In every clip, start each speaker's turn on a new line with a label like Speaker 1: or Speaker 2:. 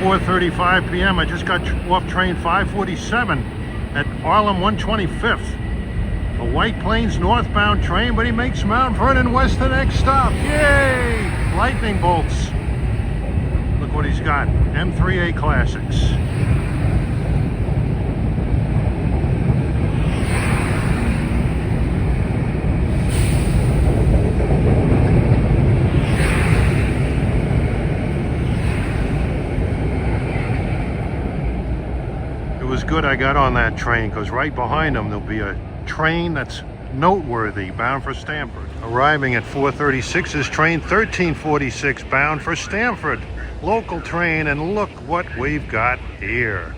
Speaker 1: 4:35 p.m. I just got off train 547 at Harlem 125th. A White Plains northbound train, but he makes Mount Vernon West the next stop. Yay! Lightning bolts. Look what he's got. M3A Classics. It was good I got on that train, because right behind them there'll be a train that's noteworthy bound for Stamford. Arriving at 4:36 is train 1346 bound for Stamford. Local train, and look what we've got here.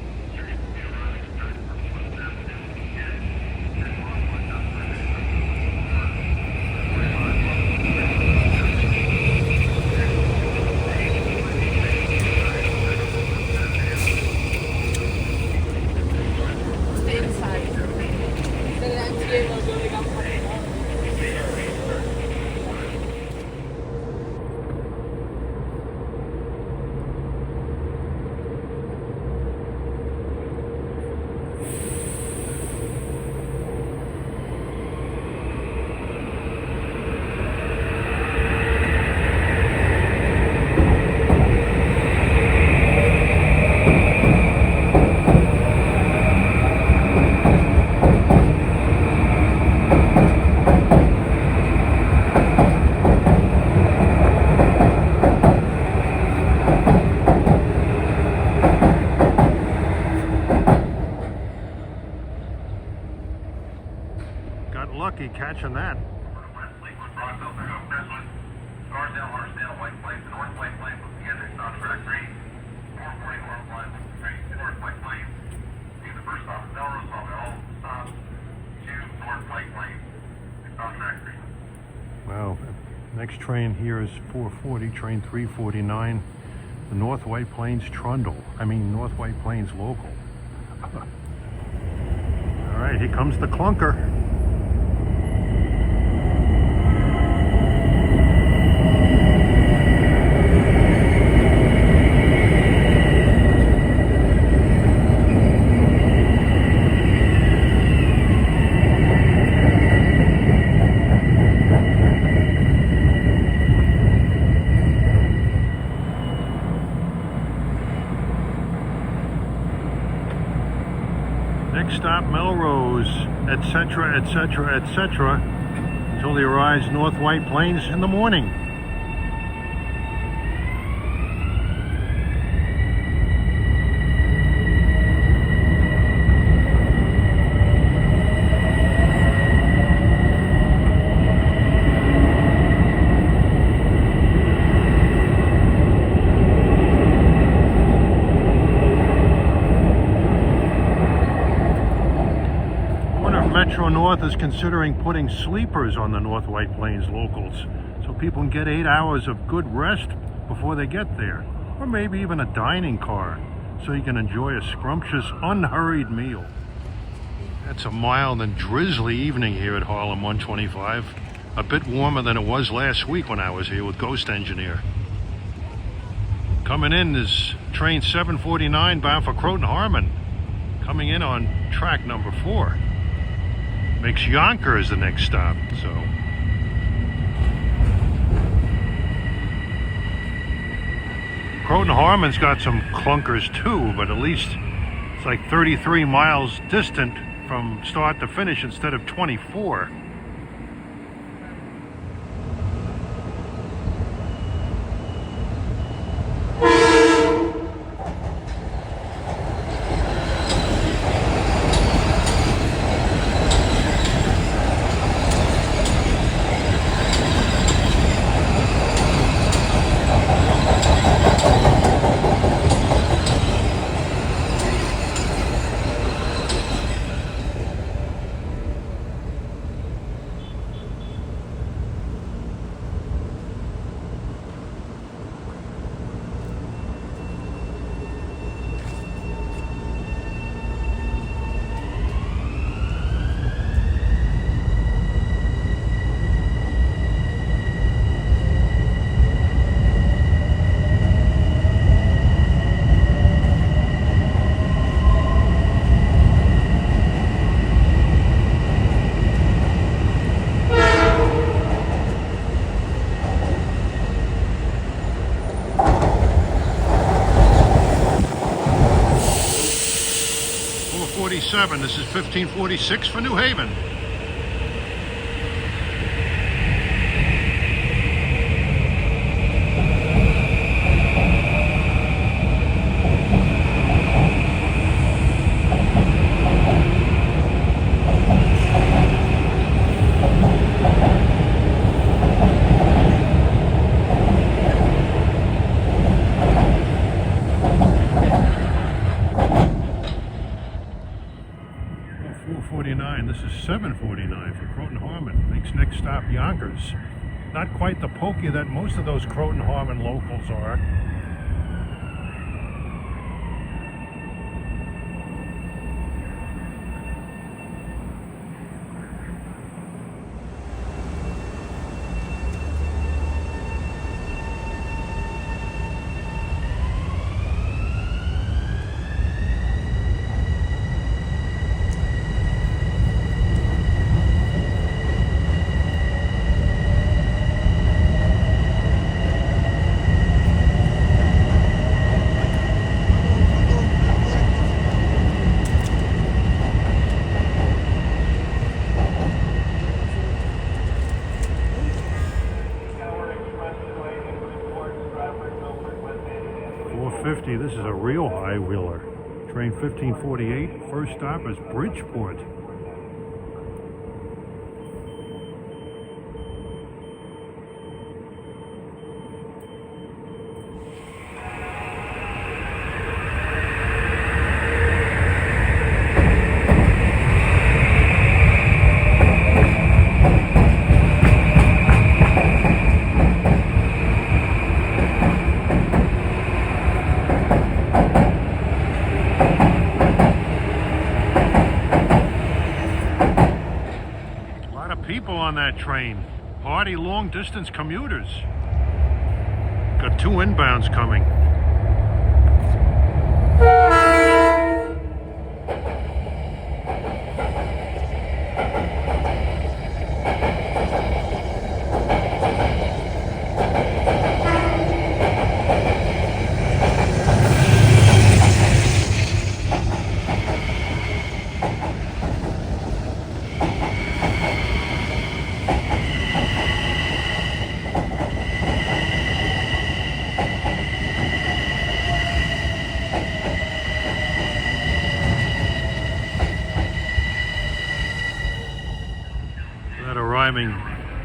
Speaker 1: Got lucky catching that. Wow, next train here is 440, train 349, the North White Plains Trundle. North White Plains local. All right, here comes the clunker. Next stop, Melrose, etc., etc., etc., until he arrives North White Plains in the morning. Metro North is considering putting sleepers on the North White Plains locals so people can get 8 hours of good rest before they get there. Or maybe even a dining car so you can enjoy a scrumptious, unhurried meal. It's a mild and drizzly evening here at Harlem 125. A bit warmer than it was last week when I was here with Ghost Engineer. Coming in is train 749 bound for Croton Harmon. Coming in on track number 4. Makes Yonkers the next stop, so. Croton Harmon's got some clunkers too, but at least it's like 33 miles distant from start to finish instead of 24. 447. This is 1546 for New Haven. This is 749 for Croton Harmon. Makes next stop Yonkers. Not quite the pokey that most of those Croton Harmon locals are. This is a real high wheeler. Train 1548. First stop is Bridgeport. On that train, hardy long distance commuters. Got 2 inbounds coming.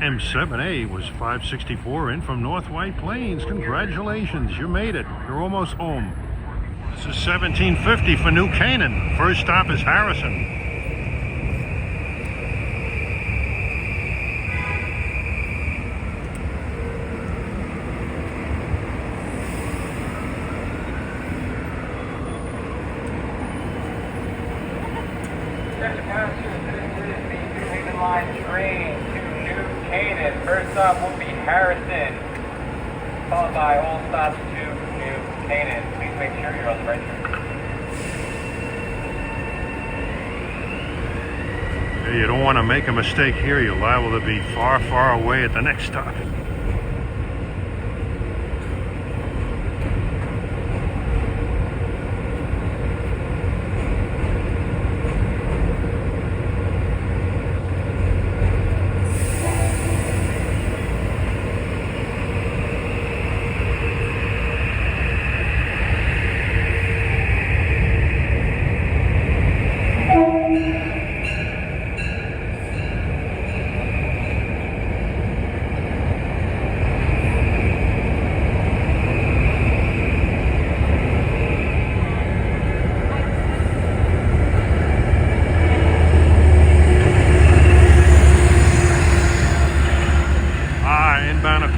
Speaker 1: M7A was 564 in from North White Plains. Congratulations, you made it. You're almost home. This is 1750 for New Canaan. First stop is Harrison.
Speaker 2: First stop will be Harrison, followed by all stops to New Canaan. Please make sure you're on the right track.
Speaker 1: You don't want to make a mistake here. You're liable to be far, far away at the next stop.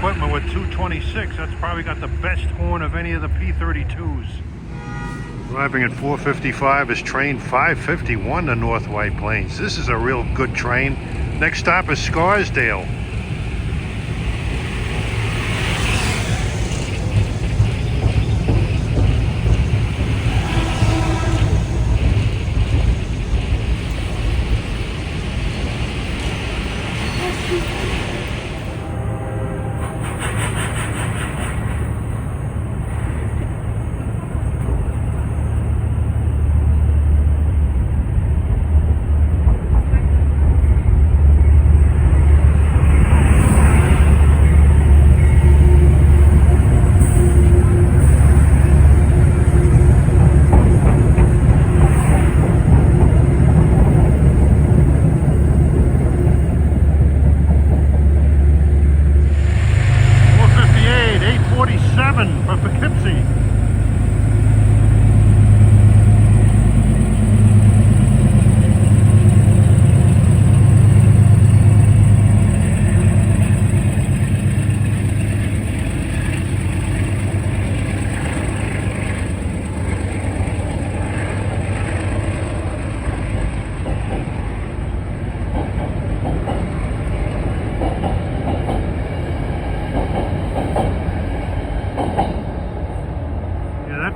Speaker 1: Equipment with 226. That's probably got the best horn of any of the P32s. Arriving at 455 is train 551 to North White Plains. This is a real good train. Next stop is Scarsdale.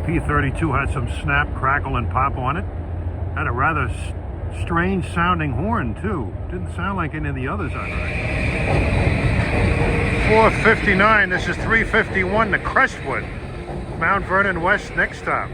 Speaker 1: P32 had some snap, crackle, and pop on it. Had a rather strange sounding horn too. Didn't sound like any of the others I'd heard. 459, this is 351 to Crestwood. Mount Vernon West next stop.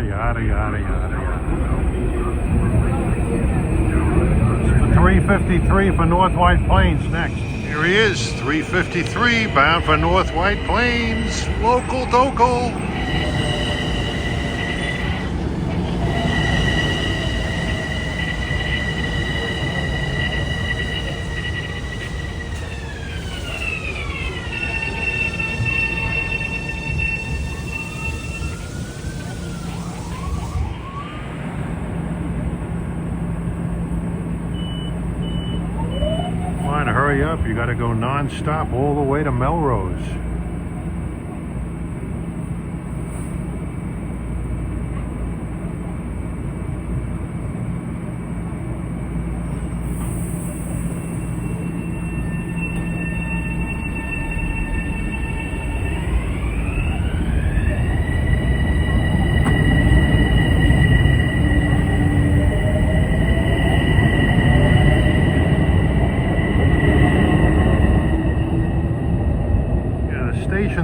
Speaker 1: Yada, yada, yada, yada. 353 for North White Plains next. Here he is, 353, bound for North White Plains. Local docal. To hurry up, you got to go non-stop all the way to Melrose.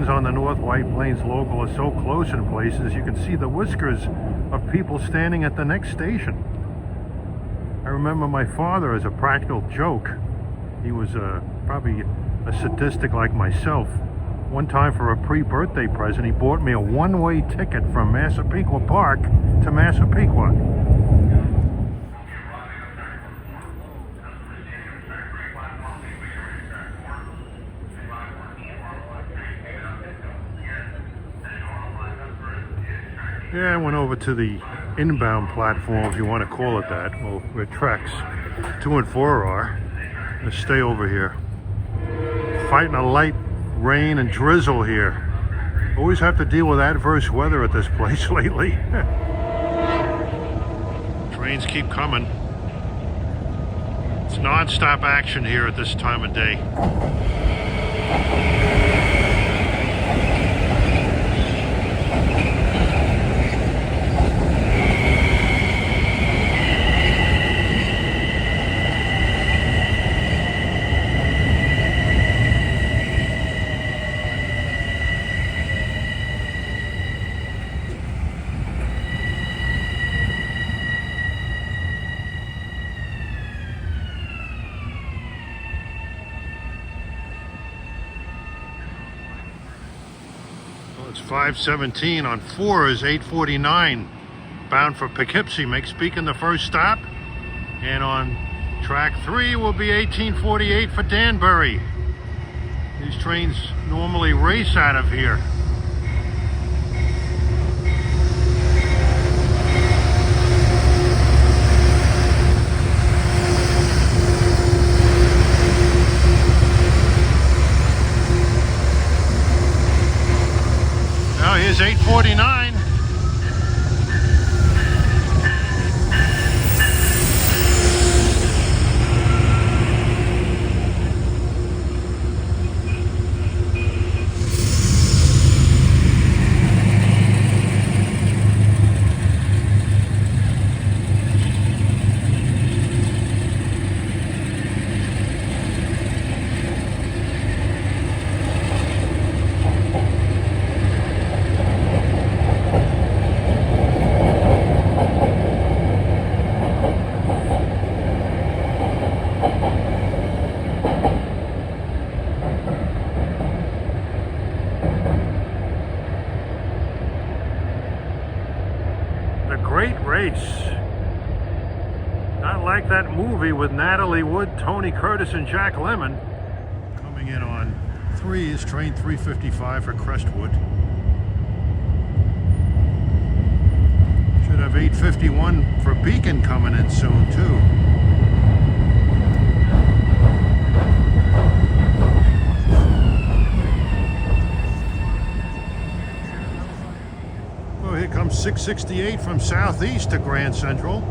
Speaker 1: On the North White Plains local are so close in places you can see the whiskers of people standing at the next station. I remember my father, as a practical joke, he was probably a sadistic like myself. One time for a pre-birthday present, he bought me a one-way ticket from Massapequa Park to Massapequa. Yeah, I went over to the inbound platform, if you want to call it that, well, where tracks 2 and 4 are. Let's stay over here. Fighting a light rain and drizzle here. Always have to deal with adverse weather at this place lately. Trains keep coming. It's non-stop action here at this time of day. It's 517. On 4 is 849, bound for Poughkeepsie. Make Speaking the first stop. And on track 3 will be 1848 for Danbury. These trains normally race out of here. Here's 849. race. Not like that movie with Natalie Wood, Tony Curtis, and Jack Lemmon. Coming in on 3 is train 355 for Crestwood. Should have 851 for Beacon coming in soon too. Oh, here comes 668 from Southeast to Grand Central.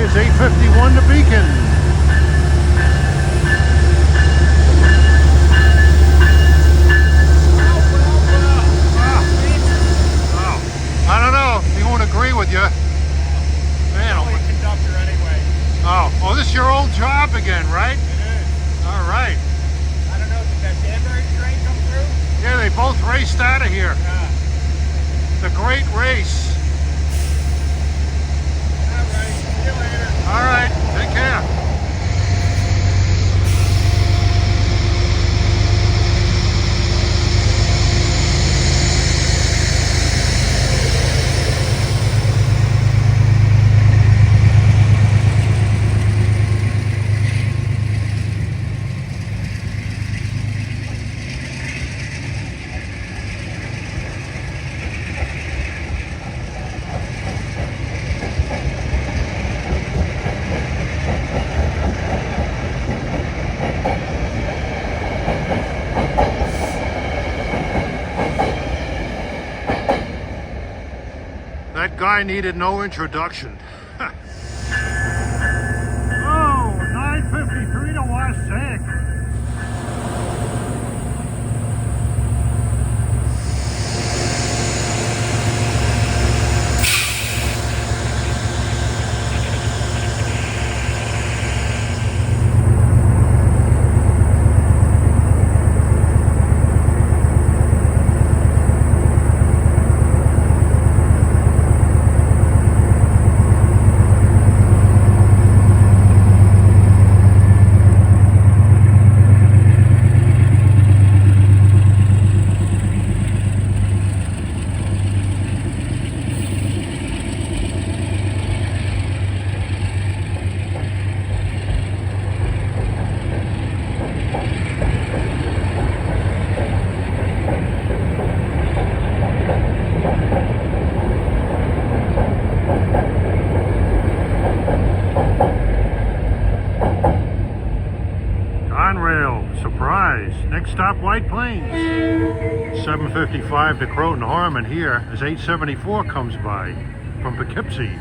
Speaker 1: It's 851 to Beacon. I don't know. He won't agree with you. Man,
Speaker 2: conductor anyway.
Speaker 1: Oh, this is your old job again, right?
Speaker 2: It is.
Speaker 1: All right.
Speaker 2: I don't know, did that Danbury train come through?
Speaker 1: Yeah, they both raced out of here.
Speaker 2: Yeah.
Speaker 1: The great race. All right, take care. That guy needed no introduction. Oh, 953 to Wasik. Surprise! Next stop, White Plains. 755 to Croton Harmon here as 874 comes by from Poughkeepsie.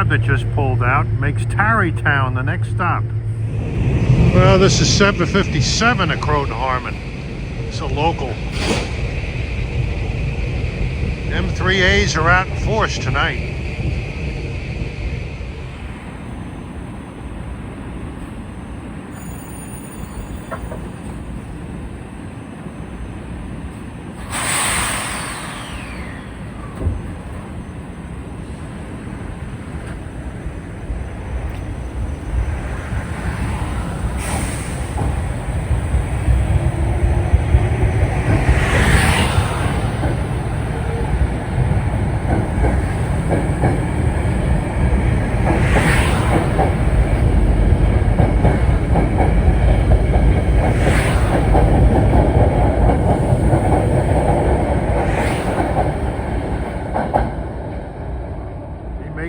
Speaker 1: That just pulled out makes Tarrytown the next stop. Well, this is 757 at Croton Harmon. It's a local. M3As are out in force tonight.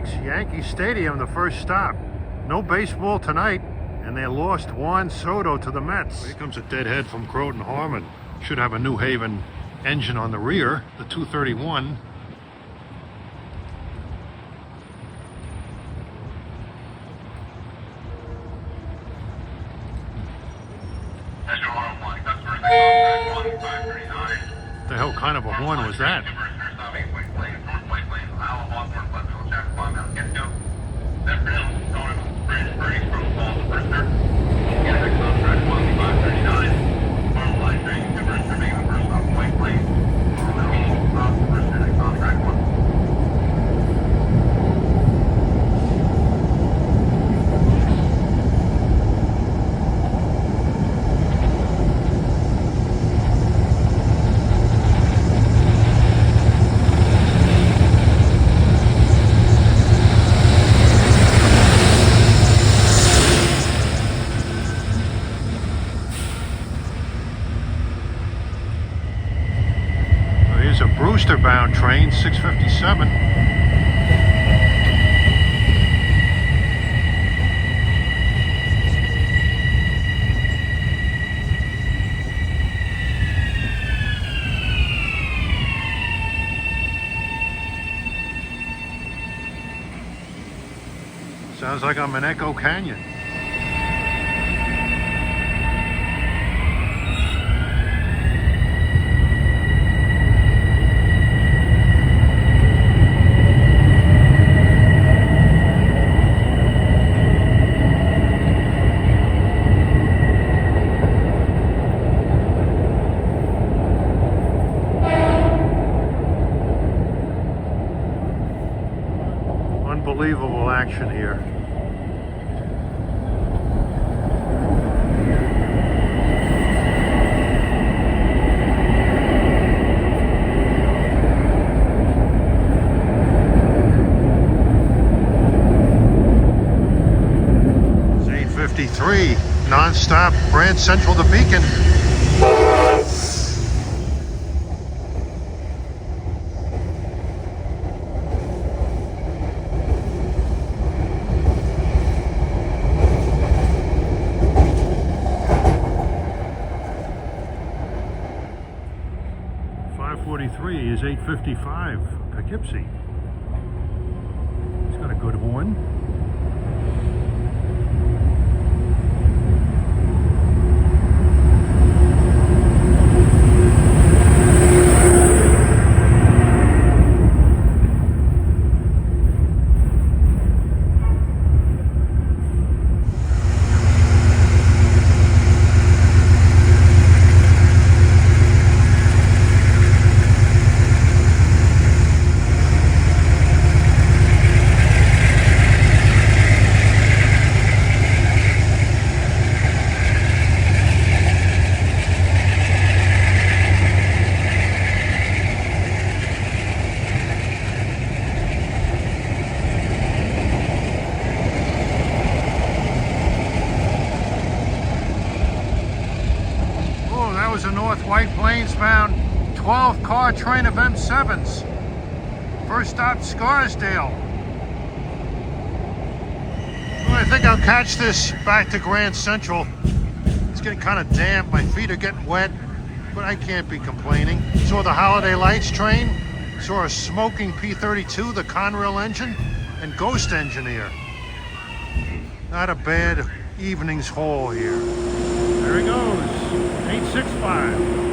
Speaker 1: Yanks, Yankee Stadium, the first stop. No baseball tonight, and they lost Juan Soto to the Mets. Here comes a deadhead from Croton Harmon. Should have a New Haven engine on the rear, the 231. What the hell kind of a horn was that? Here's a Brewster-bound train, 657. Sounds like I'm in Echo Canyon. Unbelievable action here. It's 8:53, non-stop Grand Central to Beacon. Is 8:55 Poughkeepsie. It's got a good horn. Was a North White Plains bound 12-car train of M7s. First stop Scarsdale. Well, I think I'll catch this back to Grand Central. It's getting kind of damp, my feet are getting wet, but I can't be complaining. Saw the Holiday Lights train, saw a smoking P32, the Conrail engine, and Ghost Engineer. Not a bad evening's haul here. There he goes. 865.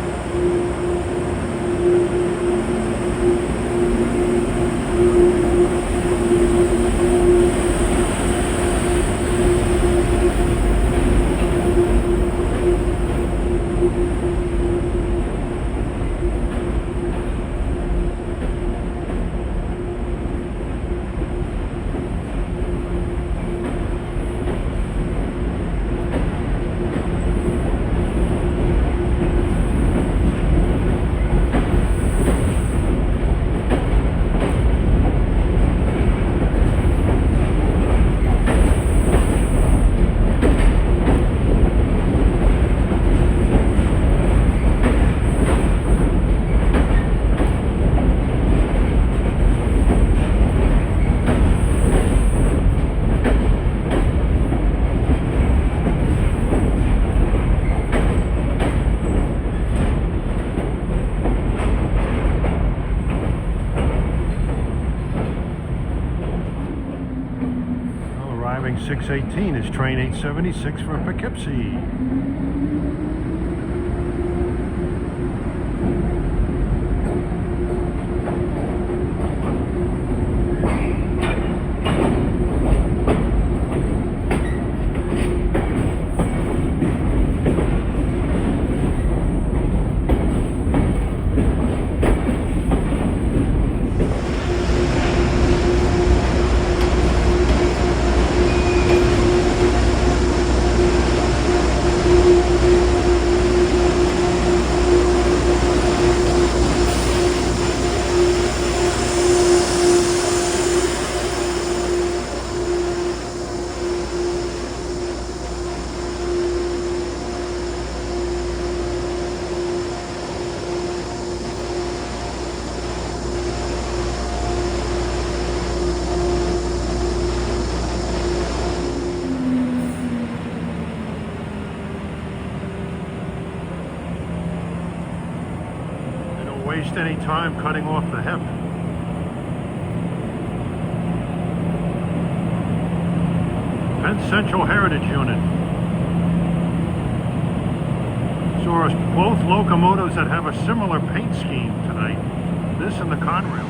Speaker 1: Arriving 6:18 is train 876 for Poughkeepsie. Waste any time cutting off the hip. Penn Central Heritage Unit. Saw both locomotives that have a similar paint scheme tonight. This and the Conrail.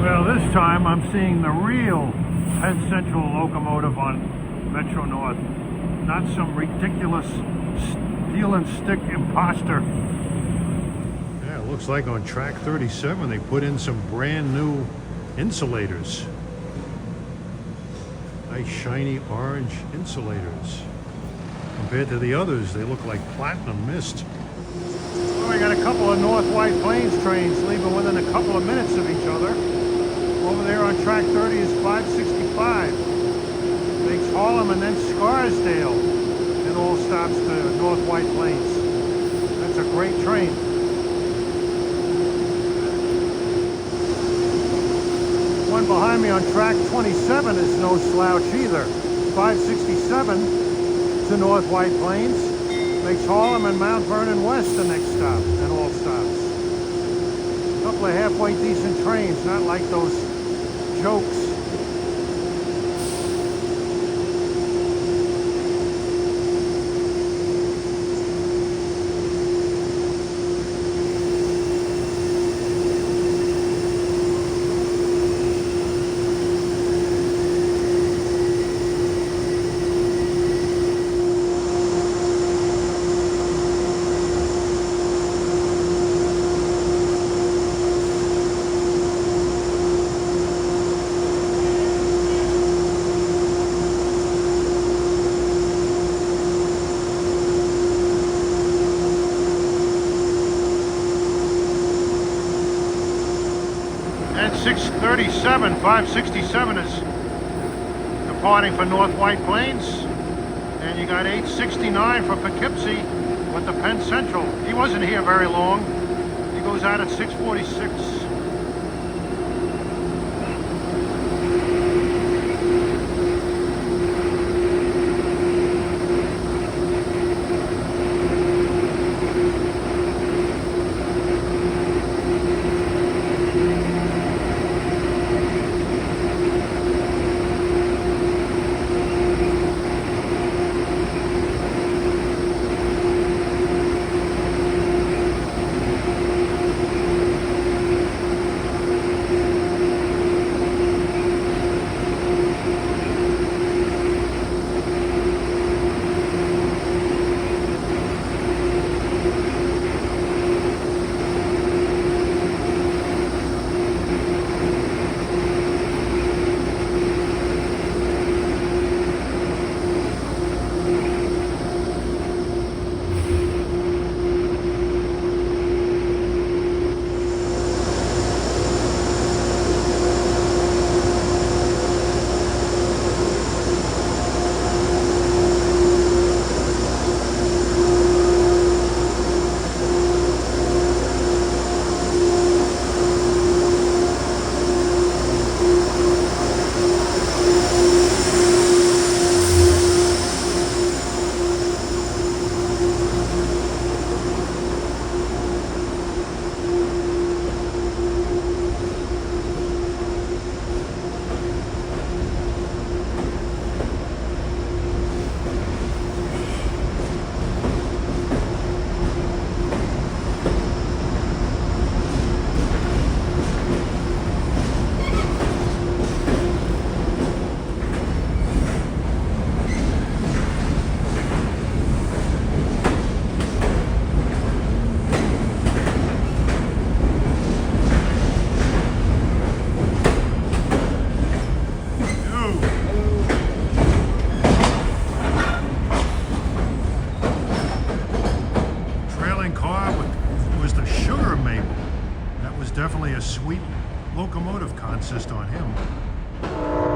Speaker 1: Well, this time I'm seeing the real Penn Central locomotive on Metro North. Not some ridiculous steel and stick imposter. Yeah, it looks like on track 37 they put in some brand new insulators. Nice shiny orange insulators. Compared to the others, they look like platinum mist. Well, we got a couple of North White Plains trains leaving within a couple of minutes of each other. Over there on track 30 is 565. Makes Harlem and then Scarsdale. It all stops to North White Plains. That's a great train. One behind me on track 27 is no slouch either. 567 to North White Plains. Makes Harlem and Mount Vernon West the next stop, and all stops. A couple of halfway decent trains, not like those jokes. At 6:37, 567 is departing for North White Plains. And you got 869 for Poughkeepsie with the Penn Central. He wasn't here very long. He goes out at 6:46. There's definitely a sweet locomotive consist on him.